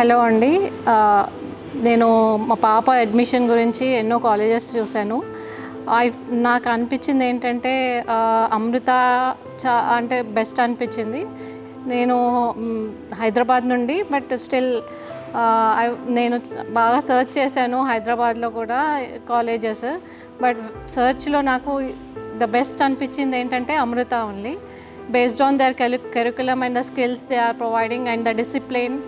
Hello అండి. నేను మా పాప అడ్మిషన్ గురించి ఎన్నో కాలేజెస్ చూశాను. ఐ నాకు అనిపించింది ఏంటంటే అమృత అంటే బెస్ట్ అనిపించింది. నేను హైదరాబాద్ నుండి, బట్ స్టిల్ నేను బాగా సెర్చ్ చేశాను హైదరాబాద్లో కూడా కాలేజెస్. బట్ సెర్చ్లో నాకు ద బెస్ట్ అనిపించింది ఏంటంటే Amrita only, based on their curriculum and the skills they are providing and the discipline,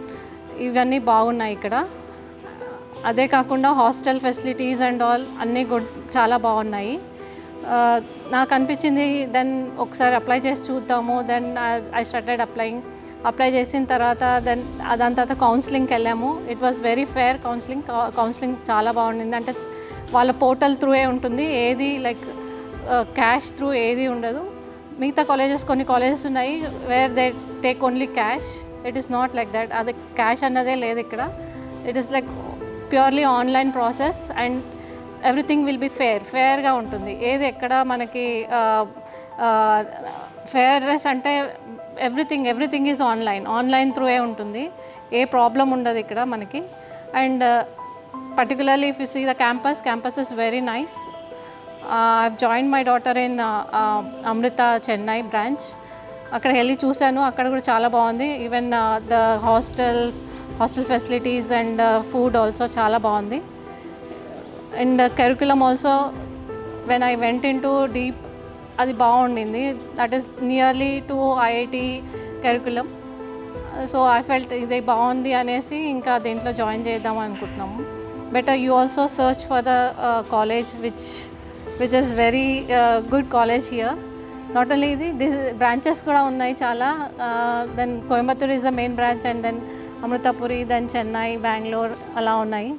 ఇవన్నీ బాగున్నాయి ఇక్కడ. అదే కాకుండా హాస్టల్ ఫెసిలిటీస్ అండ్ ఆల్ అన్నీ చాలా బాగున్నాయి. నాకు అనిపించింది దెన్ ఒకసారి అప్లై చేసి చూద్దాము. దెన్ ఐ స్టార్టెడ్ అప్లై చేసిన తర్వాత దాని తర్వాత కౌన్సిలింగ్కి వెళ్ళాము. It was very fair counselling చాలా బాగుండింది. అంటే వాళ్ళ పోర్టల్ త్రూయే ఉంటుంది, ఏది లైక్ క్యాష్ త్రూ ఏది ఉండదు. మిగతా కొన్ని కాలేజెస్ ఉన్నాయి where they take only cash. It is not like that. అది క్యాష్ అన్నదే లేదు ఇక్కడ. It is like purely online process and everything will be ఫేర్గా ఉంటుంది. ఏది ఎక్కడ మనకి ఫేర్నెస్ అంటే ఎవ్రీథింగ్ ఈజ్ ఆన్లైన్ త్రూయే ఉంటుంది. ఏ ప్రాబ్లం ఉండదు ఇక్కడ మనకి. And particularly if you see the campus is very nice. I've join my daughter in Amrita Chennai branch. అక్కడ వెళ్ళి చూశాను, అక్కడ కూడా చాలా బాగుంది. Even the hostel facilities and food also చాలా బాగుంది. And curriculum also when I went in to deep, అది బాగుండింది. That is nearly to IIT curriculum. So I felt ఇది బాగుంది అనేసి ఇంకా దీంట్లో జాయిన్ చేద్దాం అనుకుంటున్నాము. Better you also search for the college which is very good college here. Not only ఇది బ్రాంచెస్ కూడా ఉన్నాయి చాలా. Then Coimbatore is the main branch, and then Amritapuri, then Chennai, Bengaluru అలా ఉన్నాయి.